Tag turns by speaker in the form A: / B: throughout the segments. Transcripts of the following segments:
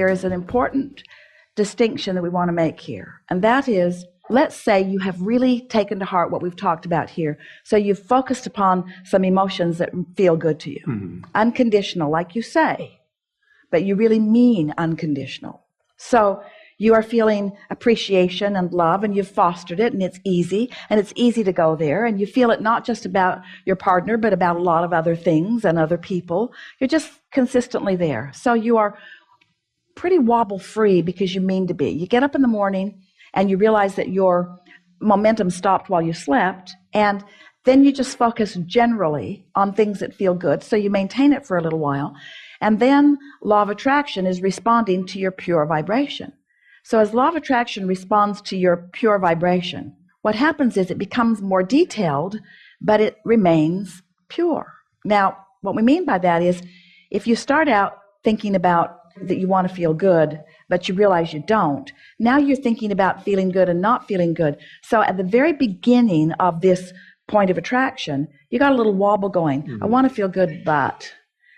A: there is an important distinction that we want to make here. And that is, let's say you have really taken to heart what we've talked about here. So you've focused upon some emotions that feel good to you. Mm-hmm. Unconditional, like you say, but you really mean unconditional. So you are feeling appreciation and love, and you've fostered it, and it's easy to go there, and you feel it not just about your partner, but about a lot of other things and other people. You're just consistently there. So you are pretty wobble-free because you mean to be. You get up in the morning, and you realize that your momentum stopped while you slept, and then you just focus generally on things that feel good, so you maintain it for a little while, and then law of attraction is responding to your pure vibration. So as law of attraction responds to your pure vibration, what happens is it becomes more detailed, but it remains pure. Now, what we mean by that is if you start out thinking about that you want to feel good, but you realize you don't, now you're thinking about feeling good and not feeling good. So at the very beginning of this point of attraction, you got a little wobble going. Mm-hmm. I want to feel good, but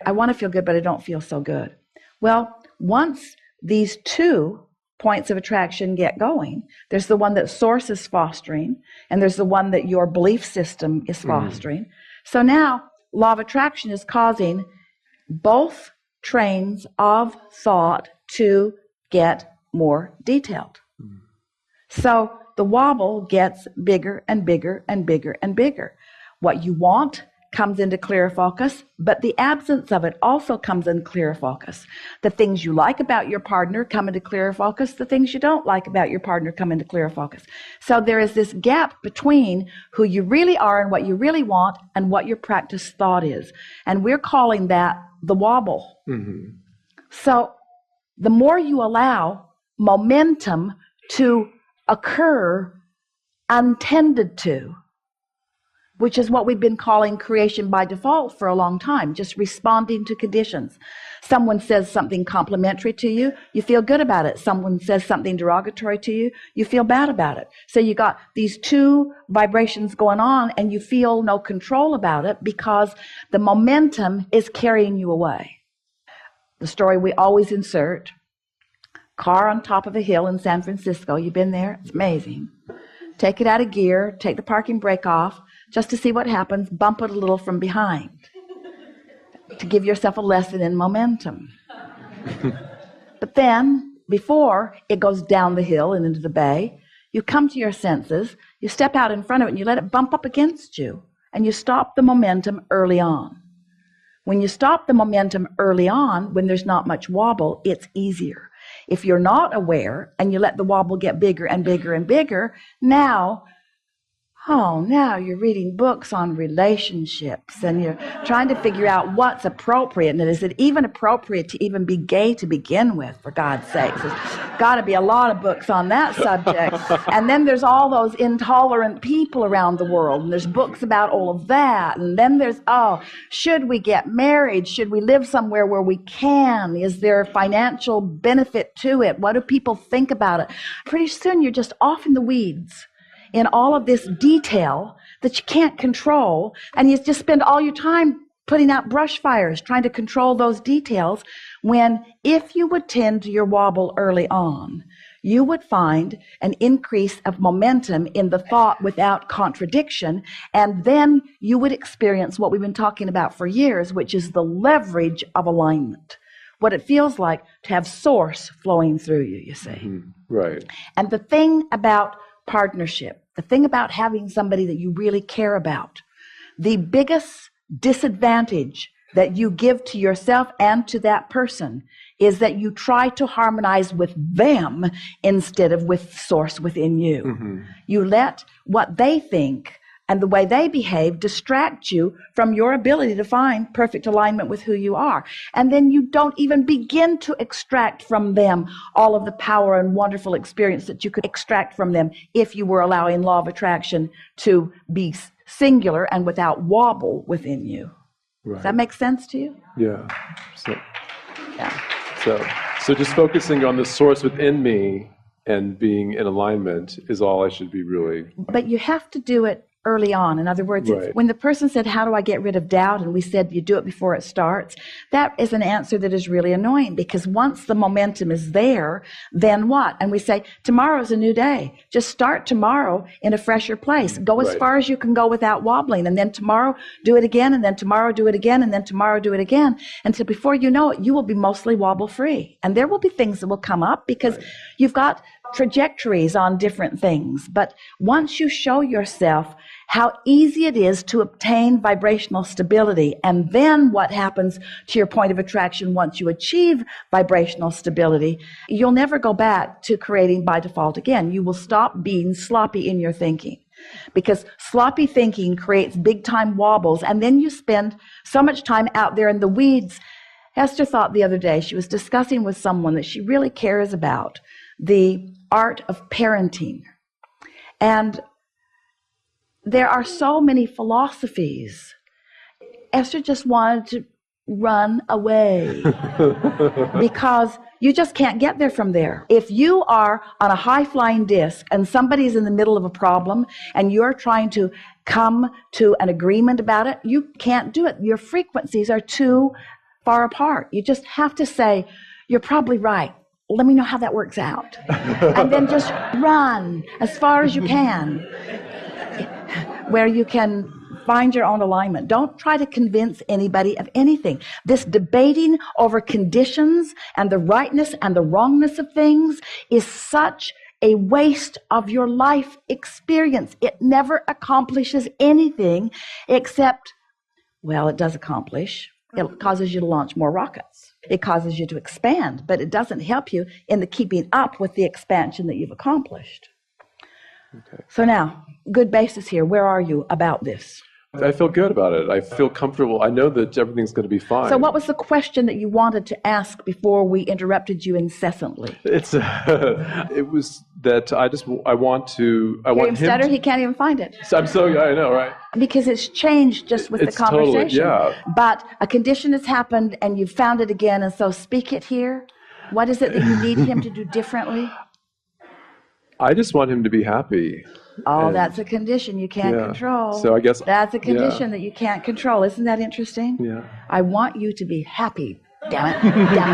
A: I don't feel so good. Well, once these two points of attraction get going, there's the one that source is fostering, and there's the one that your belief system is fostering. So now law of attraction is causing both trains of thought to get more detailed. So the wobble gets bigger and bigger and bigger and bigger. What you want comes into clearer focus, but the absence of it also comes in clearer focus. The things you like about your partner come into clearer focus. The things you don't like about your partner come into clearer focus. So there is this gap between who you really are and what you really want and what your practice thought is. And we're calling that the wobble. Mm-hmm. So the more you allow momentum to occur untended to, which is what we've been calling creation by default for a long time, just responding to conditions. Someone says something complimentary to you, you feel good about it. Someone says something derogatory to you, you feel bad about it. So you got these two vibrations going on, and you feel no control about it because the momentum is carrying you away. The story we always insert, car on top of a hill in San Francisco. You've been there? It's amazing. Take it out of gear, take the parking brake off, just to see what happens, bump it a little from behind to give yourself a lesson in momentum. But then, before it goes down the hill and into the bay, you come to your senses, you step out in front of it, and you let it bump up against you, and you stop the momentum early on. When you stop the momentum early on, when there's not much wobble, it's easier. If you're not aware and you let the wobble get bigger and bigger and bigger, now you're reading books on relationships, and you're trying to figure out what's appropriate. And is it even appropriate to even be gay to begin with, for God's sakes? There's got to be a lot of books on that subject. And then there's all those intolerant people around the world, and there's books about all of that. And then there's, should we get married? Should we live somewhere where we can? Is there financial benefit to it? What do people think about it? Pretty soon you're just off in the weeds in all of this detail that you can't control, and you just spend all your time putting out brush fires, trying to control those details, when if you would tend to your wobble early on, you would find an increase of momentum in the thought without contradiction, and then you would experience what we've been talking about for years, which is the leverage of alignment. What it feels like to have source flowing through you, you see. Mm-hmm.
B: Right.
A: And the thing about partnership, the thing about having somebody that you really care about, the biggest disadvantage that you give to yourself and to that person is that you try to harmonize with them instead of with source within you. Mm-hmm. You let what they think and the way they behave distract you from your ability to find perfect alignment with who you are. And then you don't even begin to extract from them all of the power and wonderful experience that you could extract from them if you were allowing law of attraction to be singular and without wobble within you. Right. Does that make sense to you?
B: Yeah. So just focusing on the source within me and being in alignment is all I should be really.
A: But you have to do it early on. In other words,
B: Right.
A: when the person said, how do I get rid of doubt? And we said, you do it before it starts. That is an answer that is really annoying, because once the momentum is there, then what? And we say, tomorrow's a new day. Just start tomorrow in a fresher place. Go as
B: Right.
A: far as you can go without wobbling. And then tomorrow, do it again. And then tomorrow, do it again. And then tomorrow, do it again. Until before you know it, you will be mostly wobble free. And there will be things that will come up because
B: Right.
A: you've got trajectories on different things. But once you show yourself how easy it is to obtain vibrational stability, and then what happens to your point of attraction once you achieve vibrational stability, you'll never go back to creating by default again. You will stop being sloppy in your thinking, because sloppy thinking creates big time wobbles, and then you spend so much time out there in the weeds. Esther thought the other day, she was discussing with someone that she really cares about the art of parenting. And there are so many philosophies. Esther just wanted to run away because you just can't get there from there. If you are on a high-flying disc and somebody's in the middle of a problem and you're trying to come to an agreement about it, you can't do it. Your frequencies are too far apart. You just have to say, you're probably right. Let me know how that works out. And then just run as far as you can, where you can find your own alignment. Don't try to convince anybody of anything. This debating over conditions and the rightness and the wrongness of things is such a waste of your life experience. It never accomplishes anything except, well, it does accomplish. It causes you to launch more rockets. It causes you to expand, but it doesn't help you in the keeping up with the expansion that you've accomplished.
B: Okay.
A: So now, good basis here. Where are you about this?
B: I feel good about it. I feel comfortable. I know that everything's going to be fine.
A: So what was the question that you wanted to ask before we interrupted you incessantly?
B: It's it was that I want him
A: stutter, he can't even find it.
B: I'm so, I know, right?
A: Because it's changed just with the
B: It's totally,
A: conversation.
B: yeah.
A: But a condition has happened and you've found it again, and so speak it here. What is it that you need him to do differently?
B: I just want him to be happy.
A: Oh,
B: And-
A: that's a condition you can't
B: Yeah.
A: control.
B: So I guess-
A: that's a condition
B: yeah.
A: that you can't control. Isn't that interesting?
B: Yeah.
A: I want you to be happy. Damn it. Damn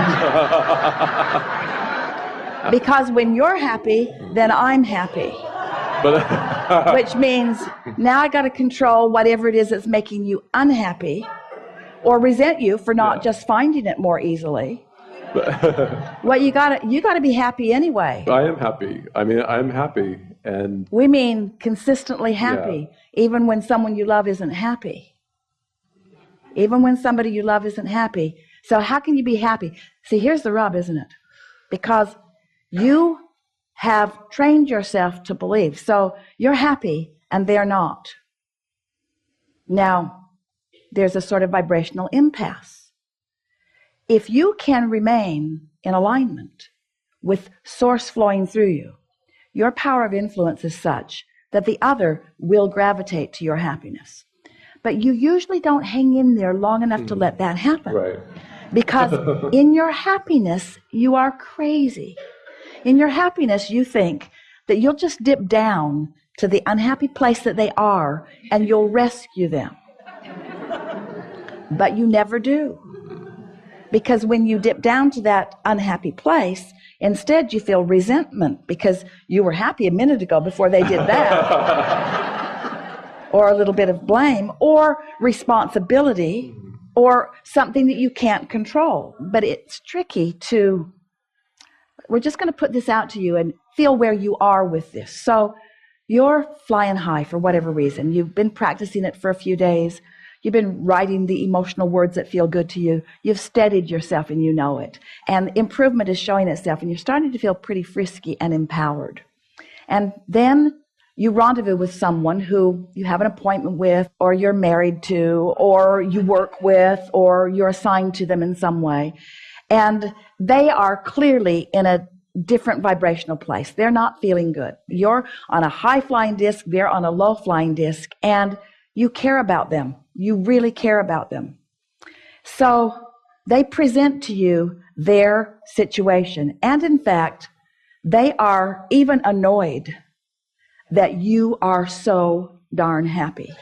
A: it. Because when you're happy, then I'm happy.
B: But
A: Which means now I got to control whatever it is that's making you unhappy or resent you for not just finding it more easily. Well, you got to be happy anyway.
B: I am happy. I mean, I'm happy. And
A: We mean consistently happy, even when someone you love isn't happy. Even when somebody you love isn't happy. So how can you be happy? See, here's the rub, isn't it? Because you have trained yourself to believe. So you're happy and they're not. Now, there's a sort of vibrational impasse. If you can remain in alignment with source flowing through you, your power of influence is such that the other will gravitate to your happiness. But you usually don't hang in there long enough to let that happen.
B: right.
A: Because in your happiness, you are crazy. In your happiness, you think that you'll just dip down to the unhappy place that they are and you'll rescue them. But you never do. Because when you dip down to that unhappy place, instead you feel resentment because you were happy a minute ago before they did that. Or a little bit of blame, or responsibility, or something that you can't control. But it's tricky to, we're just going to put this out to you and feel where you are with this. So you're flying high for whatever reason. You've been practicing it for a few days. You've been writing the emotional words that feel good to you. You've steadied yourself and you know it. And improvement is showing itself and you're starting to feel pretty frisky and empowered. And then you rendezvous with someone who you have an appointment with, or you're married to, or you work with, or you're assigned to them in some way. And they are clearly in a different vibrational place. They're not feeling good. You're on a high-flying disc, they're on a low-flying disc, and you care about them. You really care about them. So they present to you their situation. And in fact, they are even annoyed that you are so darn happy.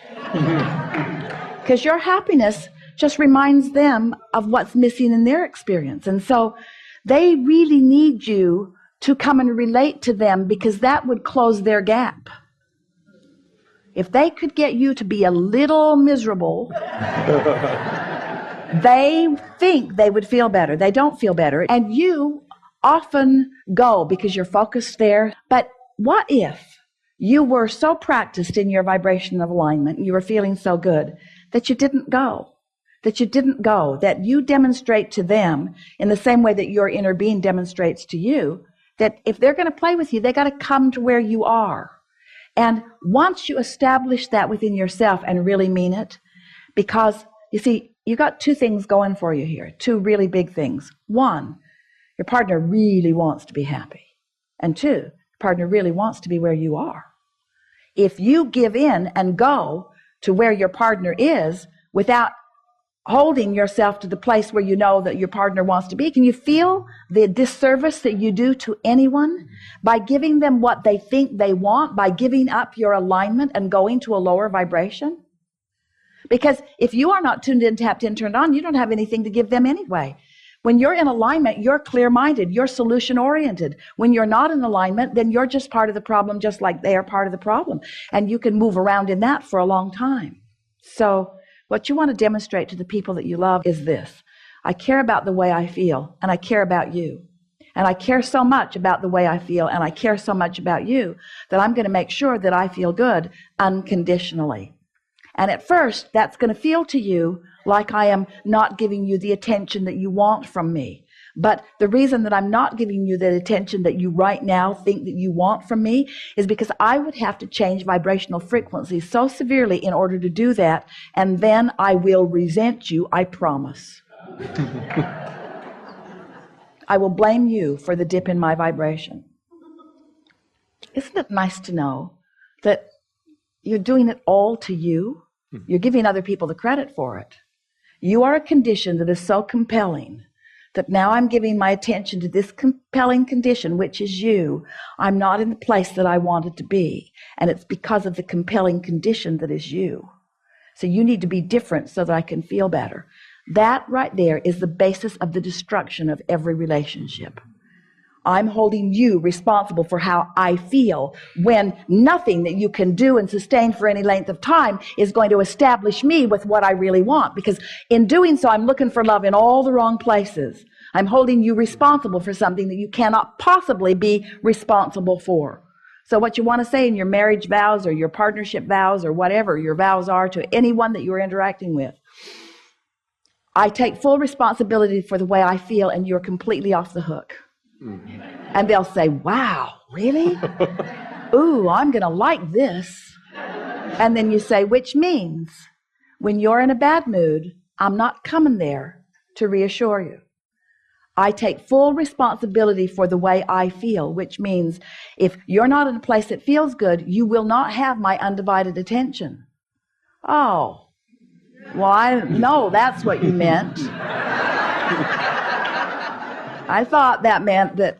A: Because your happiness just reminds them of what's missing in their experience. And so they really need you to come and relate to them, because that would close their gap. If they could get you to be a little miserable, they think they would feel better. They don't feel better. And you often go because you're focused there. But what if you were so practiced in your vibration of alignment, and you were feeling so good, that you didn't go? That you didn't go, that you demonstrate to them in the same way that your inner being demonstrates to you, that if they're going to play with you, they got to come to where you are. And once you establish that within yourself and really mean it, because you see, you got two things going for you here, two really big things. One, your partner really wants to be happy. And two, your partner really wants to be where you are. If you give in and go to where your partner is without holding yourself to the place where you know that your partner wants to be, can you feel the disservice that you do to anyone by giving them what they think they want, by giving up your alignment and going to a lower vibration? Because if you are not tuned in, tapped in, turned on, you don't have anything to give them anyway. When you're in alignment, you're clear-minded, you're solution-oriented. When you're not in alignment, then you're just part of the problem, just like they are part of the problem. And you can move around in that for a long time. So what you want to demonstrate to the people that you love is this: I care about the way I feel, and I care about you. And I care so much about the way I feel, and I care so much about you, that I'm going to make sure that I feel good unconditionally. And at first, that's going to feel to you like I am not giving you the attention that you want from me. But the reason that I'm not giving you the attention that you right now think that you want from me is because I would have to change vibrational frequency so severely in order to do that, and then I will resent you, I promise. I will blame you for the dip in my vibration. Isn't it nice to know that you're doing it all to you? You're giving other people the credit for it. You are a condition that is so compelling that now I'm giving my attention to this compelling condition, which is you. I'm not in the place that I wanted to be, and it's because of the compelling condition that is you. So you need to be different so that I can feel better. That right there is the basis of the destruction of every relationship. I'm holding you responsible for how I feel, when nothing that you can do and sustain for any length of time is going to establish me with what I really want. Because in doing so, I'm looking for love in all the wrong places. I'm holding you responsible for something that you cannot possibly be responsible for. So what you want to say in your marriage vows or your partnership vows or whatever your vows are to anyone that you're interacting with: I take full responsibility for the way I feel, and you're completely off the hook. And they'll say, wow, really? Ooh, I'm going to like this. And then you say, which means when you're in a bad mood, I'm not coming there to reassure you. I take full responsibility for the way I feel, which means if you're not in a place that feels good, you will not have my undivided attention. Oh, well, I didn't know that's what you meant. I thought that meant that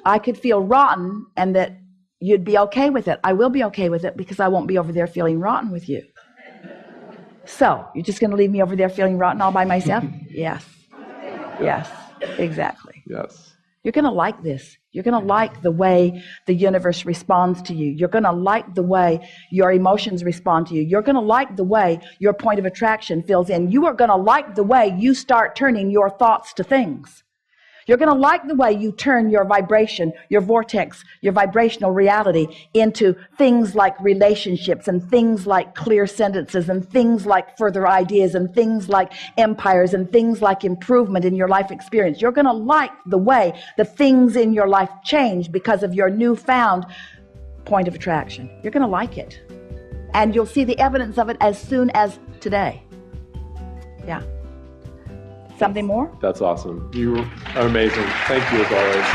A: I could feel rotten and that you'd be okay with it. I will be okay with it because I won't be over there feeling rotten with you. So, you're just going to leave me over there feeling rotten all by myself? Yes. Yes, exactly.
B: Yes.
A: You're going to like this. You're going to like the way the universe responds to you. You're going to like the way your emotions respond to you. You're going to like the way your point of attraction fills in. You are going to like the way you start turning your thoughts to things. You're going to like the way you turn your vibration, your vortex, your vibrational reality into things like relationships and things like clear sentences and things like further ideas and things like empires and things like improvement in your life experience. You're going to like the way the things in your life change because of your newfound point of attraction. You're going to like it. And you'll see the evidence of it as soon as today. Yeah. Something more?
B: That's awesome. You are amazing. Thank you as always.